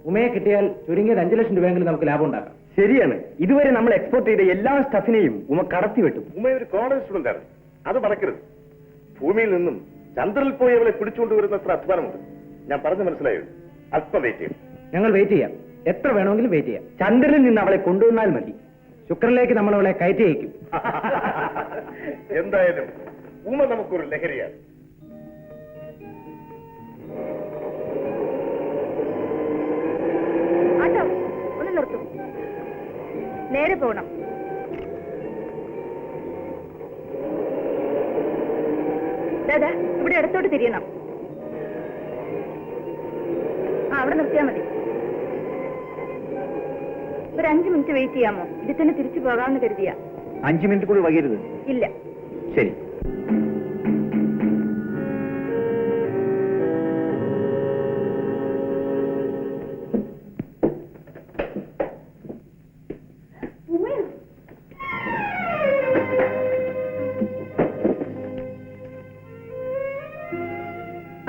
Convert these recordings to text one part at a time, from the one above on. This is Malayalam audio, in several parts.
ഉമയെ കിട്ടിയാൽ ചുരുങ്ങിയത് 5 ലക്ഷം രൂപയെങ്കിലും നമുക്ക് ലാഭം ഉണ്ടാക്കാം. ശരിയാണ്. ഇതുവരെ നമ്മൾ എക്സ്പോർട്ട് ചെയ്ത എല്ലാ സ്റ്റഫിനെയും ഉമ കടത്തി വെട്ടും. ഉമ ഒരു കോളേജ് സ്റ്റുഡന്റ് ആണ്, അത് മറക്കരുത്. ഭൂമിയിൽ നിന്നും ചന്ദ്രനിൽ പോയി അവളെ പിടിച്ചുകൊണ്ടുവരുന്നത്ര അധ്വാനമുണ്ട്. ഞാൻ പറഞ്ഞു മനസ്സിലായോ? അല്പം വെയിറ്റ് ചെയ്യും. ഞങ്ങൾ വെയിറ്റ് ചെയ്യാം, എത്ര വേണമെങ്കിലും വെയിറ്റ് ചെയ്യാം. ചന്ദ്രനിൽ നിന്ന് അവളെ കൊണ്ടുവന്നാൽ മതി. ശുക്രനിലേക്ക് നമ്മൾ അവളെ കയറ്റി അയക്കും. എന്തായാലും ഉമ നമുക്കൊരു ലഹരിയാണ്. ഒന്ന് നിർത്തും, നേരെ പോകണം. ദാദാ, ഇവിടെ ഇടത്തോട്ട് തിരിയണം. അവിടെ നിർത്തിയാ മതി. ഒരു 5 മിനിറ്റ് വെയിറ്റ് ചെയ്യാമോ? ഇതിൽ തന്നെ തിരിച്ചു പോകാമെന്ന് കരുതിയാ. 5 മിനിറ്റ് കൂടി വൈകരുത്. ഇല്ല. ശരി.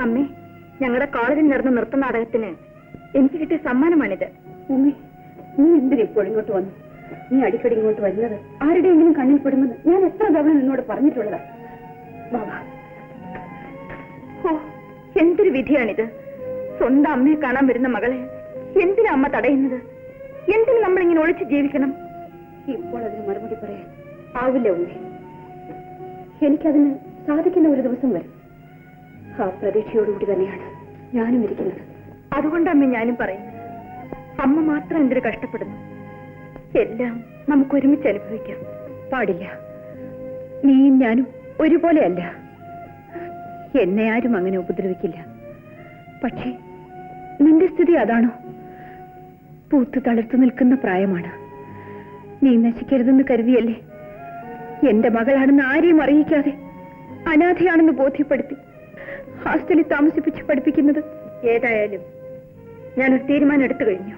അമ്മേ, ഞങ്ങളുടെ കോളേജിൽ നടന്ന നൃത്ത നാടകത്തിന് എനിക്ക് കിട്ടിയ സമ്മാനമാണിത്. ഉമ്മേ, നീ എന്തിനാ ഇപ്പോൾ ഇങ്ങോട്ട് വന്നു? നീ അടിക്കടി ഇങ്ങോട്ട് വരുന്നത് ആരുടെയെങ്കിലും കണ്ണിൽ പെടുമെന്ന് ഞാൻ എത്ര തവണ നിന്നോട് പറഞ്ഞിട്ടുള്ളതാ. ബാബാ, ഓ, എന്തൊരു വിധിയാണിത്! സ്വന്തം അമ്മയെ കാണാൻ വരുന്ന മകളെ എന്തിനാ അമ്മ തടയുന്നത്? എന്തിനു നമ്മളിങ്ങനെ ഒളിച്ച് ജീവിക്കണം? ഇപ്പോൾ അതിന് മറുപടി പറയാൻ ആവില്ല ഉമ്മേ. എനിക്കതിന് സാധിക്കുന്ന ഒരു ദിവസം വരും. ആ പ്രതീക്ഷയോടുകൂടി തന്നെയാണ് ഞാനും ഇരിക്കുന്നത്. അതുകൊണ്ടമ്മ ഞാനും പറയുന്നത്, അമ്മ മാത്രം എന്തൊരു കഷ്ടപ്പെടുന്നു. എല്ലാം നമുക്ക് ഒരുമിച്ച് അനുഭവിക്കാം. പാടില്ല. നീയും ഞാനും ഒരുപോലെയല്ല. എന്നെ ആരും അങ്ങനെ ഉപദ്രവിക്കില്ല. പക്ഷേ നിന്റെ സ്ഥിതി അതാണോ? പൂത്ത് തളിർത്തു നിൽക്കുന്ന പ്രായമാണ്. നീ നശിക്കരുതെന്ന് കരുതിയല്ലേ എന്റെ മകളാണെന്ന് ആരെയും അറിയിക്കാതെ അനാഥയാണെന്ന് ബോധ്യപ്പെടുത്തി ഹോസ്റ്റലിൽ താമസിപ്പിച്ച് പഠിപ്പിക്കുന്നത്? ഏതായാലും ഞാനൊരു തീരുമാനം എടുത്തു കഴിഞ്ഞു.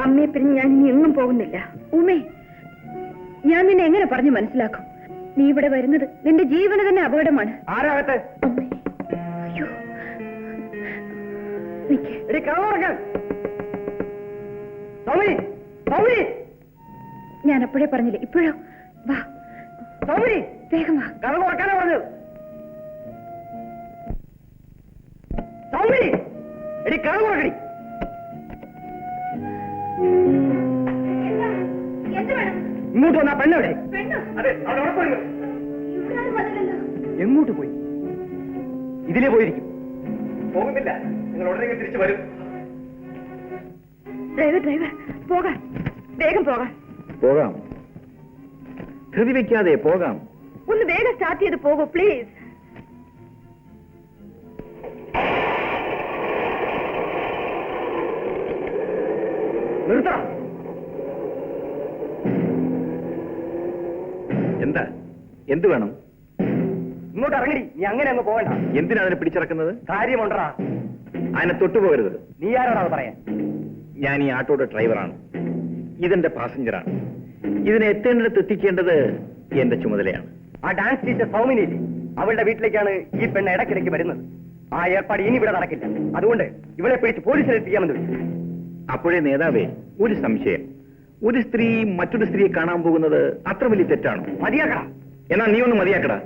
അമ്മയെ പിരിഞ്ഞ് ഞാൻ ഇനി എങ്ങും പോകുന്നില്ല. ഉമേ, ഞാൻ നിന്നെ എങ്ങനെ പറഞ്ഞു മനസ്സിലാക്കും? നീ ഇവിടെ വരുന്നത് നിന്റെ ജീവന് തന്നെ അപകടമാണ്. ആരാകട്ടെ? ഞാൻ അപ്പോഴേ പറഞ്ഞില്ലേ, ഇപ്പോഴോ? വാ വേഗം വാ. കറങ്ങാനാ പറഞ്ഞത്. എടി കറങ്ങി ഇങ്ങോട്ട് വന്നാ പെണ്ണെവിടെ? എങ്ങോട്ട് പോയി? ഇതിലേ പോയിരിക്കും. പോകുന്നില്ല, നിങ്ങൾ ഉടനെ തിരിച്ചു വരും. ഡ്രൈവർ പോകാം, വേഗം പോകാം. പോകാം, ധൃതി വെക്കാതെ പോകാം. ഒന്ന് വേഗം സ്റ്റാർട്ട് ചെയ്ത് പോകൂ പ്ലീസ്. നിർത്തണം. എന്താ? എന്ത് വേണം? ഇങ്ങോട്ട് ഇറങ്ങടി. നീ അങ്ങനെ അങ്ങ് പോകണ്ട. എന്തിനാ അതിനെ പിടിച്ചിറക്കുന്നത്? കാര്യമുണ്ടാ. അതിനെ തൊട്ടുപോകരുത്. നീ ആരോടാണ് പറയാൻ? ഞാൻ ഈ ആട്ടോയുടെ ഡ്രൈവറാണ്. ഇതെന്റെ പാസഞ്ചറാണ്. ഇതിനെ എത്തേണ്ടിടത്ത് എത്തിക്കേണ്ടത് എന്റെ ചുമതലയാണ്. ആ ഡാൻസ് ടീച്ചർ സൗമിനിയില്ലേ, അവളുടെ വീട്ടിലേക്കാണ് ഈ പെണ്ണ് ഇടയ്ക്കിടയ്ക്ക് വരുന്നത്. ആ ഏർപ്പാട് ഇനി ഇവിടെ നടക്കില്ല. അതുകൊണ്ട് ഇവളെ പിടിച്ച് പോലീസിലെത്തിക്കാമെന്ന് വെച്ചു. അപ്പോഴേ നേതാവേ, ഒരു സംശയം. ഒരു സ്ത്രീ മറ്റൊരു സ്ത്രീയെ കാണാൻ പോകുന്നത് അത്ര വലിയ തെറ്റാണോ? മതിയാക്കടാ. എന്നാ നീ ഒന്ന് മതിയാക്കടാ.